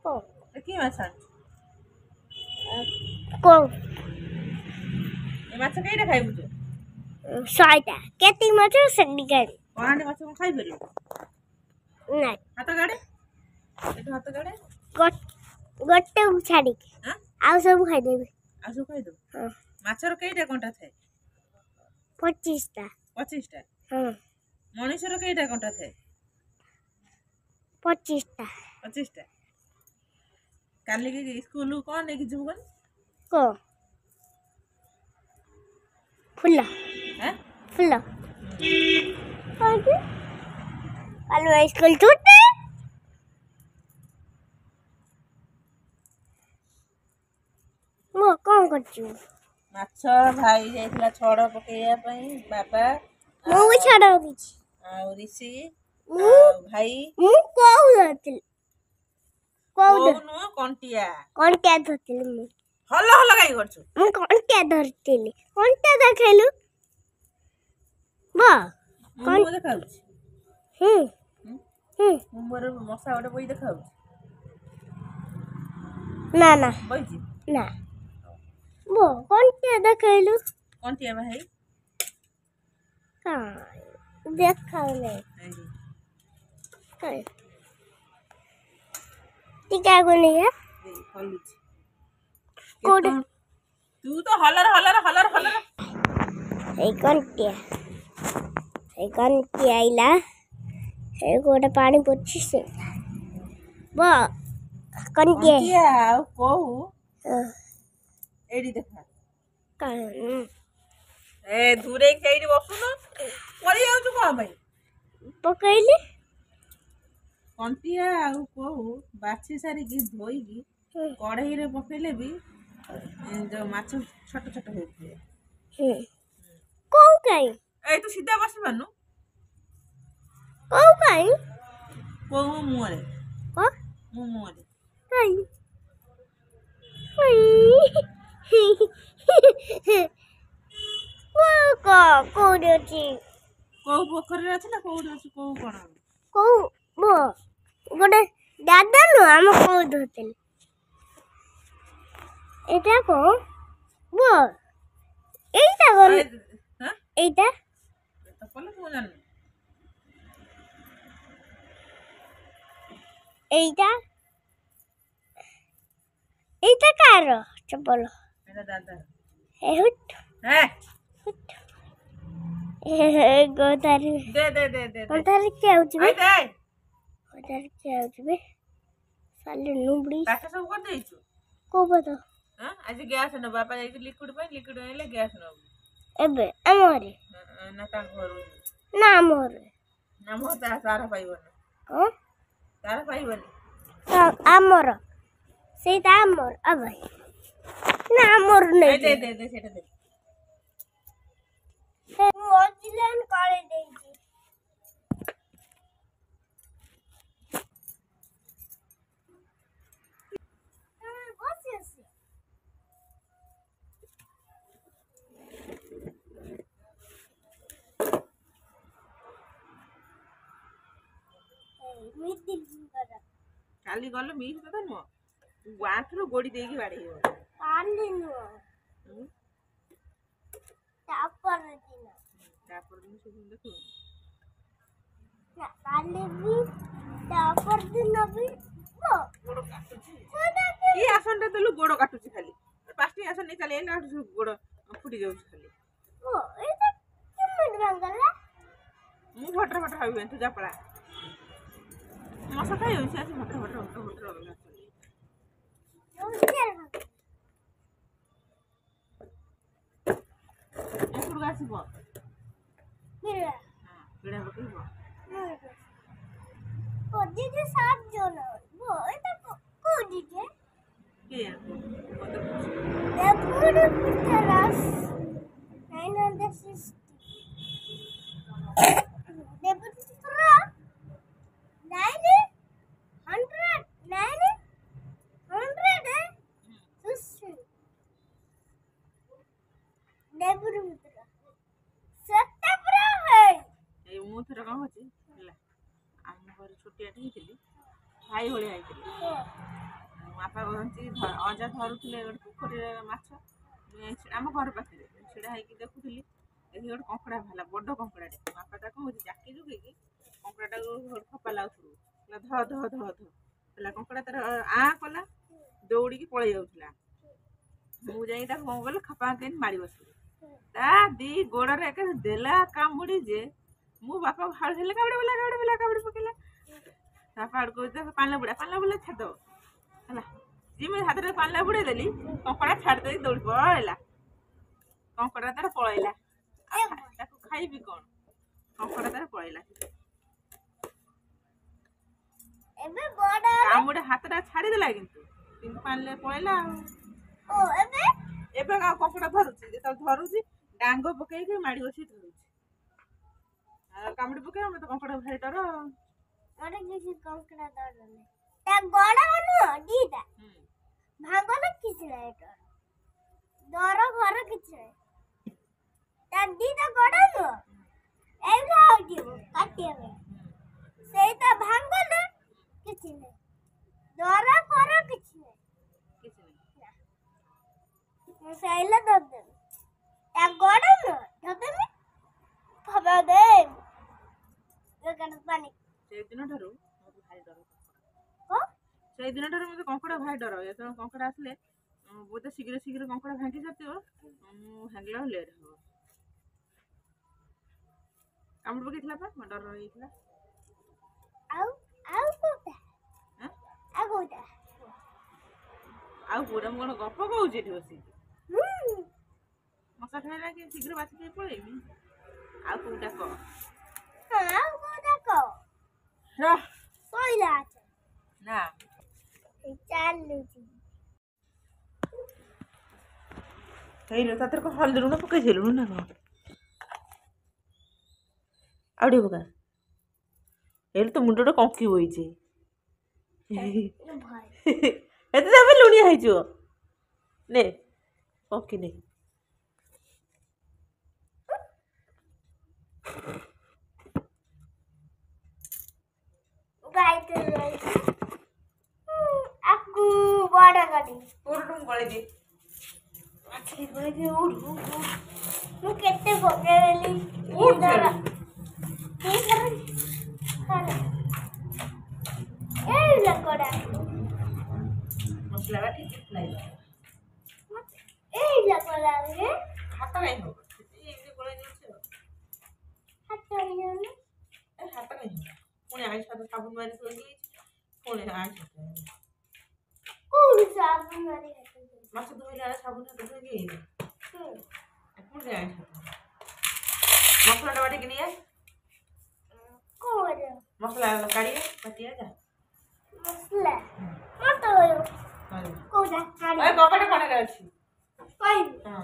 को কি মাছ আনছ को ଏ ମାଛ କେଇଟା ଖାଇବୁ ତୁ साइडा केती मत सडी गई କଣାଟେ ମାଛ କଣ ଖାଇପାରିବୁ नहीं ହାତ ଗାଡେ ଏଠୁ ହାତ ଗାଡେ गोटे छाड़ी ଆଁ आउ सब खाई देबे ଆଉ ସବୁ ଖାଇଦବୁ हां ମାଛର କେଇଟା କଣ୍ଟା ଥାଏ 25 टा 25ଟା हां ମଣିଷର କେଇଟା କଣ୍ଟା ଥାଏ 25 टा 25ଟା କାଲିକି ସ୍କୁଲ କଣ ନେଇକି ଯିବୁ କଣ को फुल्ला ଆଁ फुल्ला आगे आलू स्कूल छूटे मो कौन करछु ମାଛ ଭାଇ ଯାଇଥିଲା ଛଡ଼ ପକେଇବା ପାଇଁ ବାବା मो भी छाड़ा दिछि ଆଉ ରିଷି ମୁଁ ଆଉ ଭାଇ मु कोउ दतिल कोउ କୋଉ ନୁହଁ କଣ୍ଟିଆ कोन क्या धरतिल मु ହଲ ହଲ କାଇଁ କରୁଛୁ मु कोन क्या धरतिल कोनटा देखेलु बा ମୁଁ ଦେଖାଉଛି हम्म ମୁଁ ମୋର ମଶା ଗୋଟେ ବହି ଦେଖାଉଛି ना ना ବହିଛି ना बो कोन क्या देखेलु କଣ୍ଟିଆ ଭାଇ का देखाउ नै ଏଇଠି। काय टीका कोनी है ଏଇ ହଲୁଛି कोड ତୁ ତ ହଲର ହଲର ହଲର ହଲର ए कोनटिया आइला ए गोटे पानी पोछि से बो कोनटिया କଣ୍ଟିଆ ଆଉ କୋଉ ଏଇଠି ଦେଖା का ଏ ଦୂରେଇ ସେଇଠି ବସୁନ ପଳେଇ ଯାଉଛୁ କଣ ପାଇଁ पकैले କଣ୍ଟିଆ ଆଉ କୋଉ ବାଛି ସାରିକି ଧୋଇକି କଢ଼େଇରେ ପକେଇଲେ ବି ଯୋଉ ମାଛ ଛୋଟ ଛୋଟ ହେଇଥିବେ को काई ଏଇ ତୁ ସିଧା ବସି ପାରୁନୁ को काई କୋଉ ମୋ ମୁହଁରେ को ମୋ ମୁହଁରେ काई को देछि କୋଉ ପୋଖରୀରେ ଅଛି ନା କୋଉଠି ଅଛି କୋଉ କଣ को बो गोटे दादा नो हम को धरतिल एटा को बो एटा कोन হ্যাঁ एटा চপ্পল ତୁ জানো एटा एटा कार चप्पल এটা দাদা एहुट হ্যাঁ गोतारी দে দে দে দে गोतारी क्या होची बे আই দে गोतारी क्या होची बे साले नुबड़ी কাটা ସବୁ କରି ଦେଇଛୁ को बता হ্যাঁ ଆଜି ଗ୍ୟାସ୍ ନେବ ବାପା ଯାଇକି ଲିକ୍ୱିଡ ପାଇଁ ଲିକ୍ୱିଡ ଆଣିଲେ ଗ୍ୟାସ୍ ନେବ एबे अमरे ନା ତାଙ୍କ ଘରୁ ना मोरे ନା ମୋ ତାର ପାଇବନି हां ତାର ପାଇବନି आमर सेटा आमर अबे ना आमर দে नहीं দे দে দে সেটা দে मु ओजिलन करे देई बस ऐसे मिदिल करा କାଲି ଗଲେ ମିସ୍ କଥା ନୁହଁ ତୁ ଆଣ୍ଠୁରୁ ଗୋଡ଼ି ଦେଇକି ବାଡ଼େଇବ काली नो तापर दिन ତାପରେ ଦିନ ସେଦିନ ଦେଖିବୁ ना काली भी तापर दिन भी वो ଗୋଡ଼ କାଟୁଛି କି ଆସନଟା ଦେଲୁ ଗୋଡ଼ କାଟୁଛି ଖାଲି ପାଞ୍ଚଟି ଆସନ ନେଇ ଚାଲି ଏଇନା ଗୋଡ଼ ଫୁଟି ଯାଉଛି ଖାଲି वो ये तो किम्मत रंगला ମୁଁ ଭଟର ଭଟର ଭାବିବେନି ତୁ ଯା ପଳା ମଶା ଖାଇ ହେଉଛି ଆସି ଭଟର ଭଟର ଭଟର ଭଟର ଅଲଗା ଏପଟକୁ ଆସିବ मेरा ହଁ ପିଢ଼ା ପକେଇବ ओ दीदी साथ जो ना वो ये तो को दीदी କିଏ ये पूरे picturesque 960 debut pro 900 debut pro सत्ता प्रो है ଏଇ ମୁଁ ଥର କ'ଣ ହେଉଛି ହେଲା ଆମ ଘରେ ଛୋଟିଆଟେ ହେଇଥିଲି ଭାଇ ଭଳିଆ ହେଇଥିଲି ବାପା କହନ୍ତି ଅଜା ଧରୁଥିଲେ ଗୋଟେ ପୋଖରୀରେ ମାଛ ଆମ ଘର ପାଖରେ ଛିଡ଼ା ହେଇକି ଦେଖୁଥିଲି ଏଠି ଗୋଟେ କଙ୍କଡ଼ା ବାହାରିଲା ବଡ଼ କଙ୍କଡ଼ାଟେ ବାପା ତାକୁ ହେଉଛି ଜାକି ଜୁଗେଇକି କଙ୍କଡ଼ାଟାକୁ ଫୋପାଡ଼ିଲା ଉପରକୁ ହେଲା ଧ ଧ ଧ ଧ ହେଲା କଙ୍କଡ଼ା ତାର କଲା ଦୌଡ଼ିକି ପଳେଇ ଯାଉଥିଲା ମୁଁ ଯାଇକି ତାକୁ କଣ କଲି ଖପା କେମିତି ମାଡ଼ି ବସିଲି ତା ଦି ଗୋଡ଼ରେ ଏକେ ଦେଲା କାମୁଡ଼ି ଯେ ମୁଁ ବାପା ହାଳ ହେଲେ କାମୁଡ଼ି ପକେଇଲା ବାପା ଆଡ଼କୁ ପାଣିଲା ବୁଡ଼ା ଛାଡ଼ିଦେବ ହେଲା ଯେମିତି ହାତରେ ପାଣିଲା ବୁଡ଼େଇ ଦେଲି କଙ୍କଡ଼ା ଛାଡ଼ି ଦେଇକି ଦୌଡ଼ି ପଳେଇଲା କଙ୍କଡ଼ା ତାର ପଳେଇଲା ତାକୁ ଖାଇବି କଣ କଙ୍କଡ଼ା ତାର ପଳେଇଲା କାମୁଡ଼ା ହାତଟା ଛାଡ଼ିଦେଲା କିନ୍ତୁ ପାଣିଲେ ପଳେଇଲା ଆଉ ଏବେ କଙ୍କଡ଼ା ଧରୁଛି ଯେତେବେଳେ ଧରୁଛି ଡାଙ୍ଗ ପକେଇକି ମାଡ଼ି ବସିକି ଧରୁଛି ଆଉ କାମୁଡ଼ି ପକେଇବା ମତେ କଙ୍କଡ଼ା ଭାରି ଡର କିଛି କଙ୍କଡ଼ା ଡର ନାହିଁ ତା ଗୋଡ଼ ନୁହଁ ଦିଟା ଭାଙ୍ଗନ କିଛି ନାହିଁ ଡର ଘର କିଛି ନାହିଁ ତା ଦିଟା ଗୋଡ଼ ନୁହଁ ଏଇଟା ହଉଥିବ କାଟିବା ପାଇଁ ସେଇଟା ଭାଙ୍ଗନ କିଛି ନାହିଁ ଡର ଘର କିଛି ନାହିଁ ମୁଁ ସେଇଲା ଧରିଦେବି ତା ଗୋଡ଼ ନୁହଁ ଧରିଦେବି ଖବା ଦେ ପାଣି ସେଇଦିନଠାରୁ ମୋତେ ଭାରି ଡର ସେଇଦିନଠାରୁ ମୋତେ କଙ୍କଡ଼ା ଭାରି ଡର ଯେତେବେଳେ କଙ୍କଡ଼ା ଆସିଲେ ବୋଧେ ଶୀଘ୍ର କଙ୍କଡ଼ା ଭାଙ୍ଗି ସାରିଥିବ ମୁଁ ଭାଙ୍ଗିଲା ଲେଟ୍ ହେବ କାମୁଡ଼ି ପକେଇଥିଲା ପା ମୋ ଡର ରହିଯାଇଥିଲା ଆଉ କୋଉଟା ମୁଁ କଣ ଗପ କହୁଛି ଏଠି ବସିକି ମଶା ଖାଇଲା କି ଶୀଘ୍ର ବାଛି ଦେଇ ପଳେଇବି ଆଉ କୋଉଟା କହ ନା ହେଇଲୋ ତାଥିରେ କଣ ହଳଦୀ ଲୁଣ ପକେଇଥିଲୁ ନା କଣ ଆଉ ଟିକେ ପକା ହେଇଲୋ ତ ମୁଣ୍ଡଟା କଙ୍କି ବଇଛି ଏତେ ତମେ ଲୁଣିଆ ହେଇଯିବ ନେ କଙ୍କି ନେ ମୁଁ କେତେ ପକେଇଲି ମସଲା ବାଟି ହାତ କାଇଁ ହବ ହାତ କାଇଁ ପୁଣି ଆଇଁଷ ସାବୁନ ମାରି ଥୋଇଦେଇଛି ପୁଣି ଆଇଁଷ ମାଛ ଧୋଇଲା ବେଳେ ସାବୁନ ହାତ ଧୋଇକି ପୁଣି ଆଇଁଷ ମସଲାଟା ବାଟିକି ନିଏ ମସଲା କାଢ଼ିଏ ବାଟିଆ ଯା କବାଟ କଣରେ ଅଛି ହଁ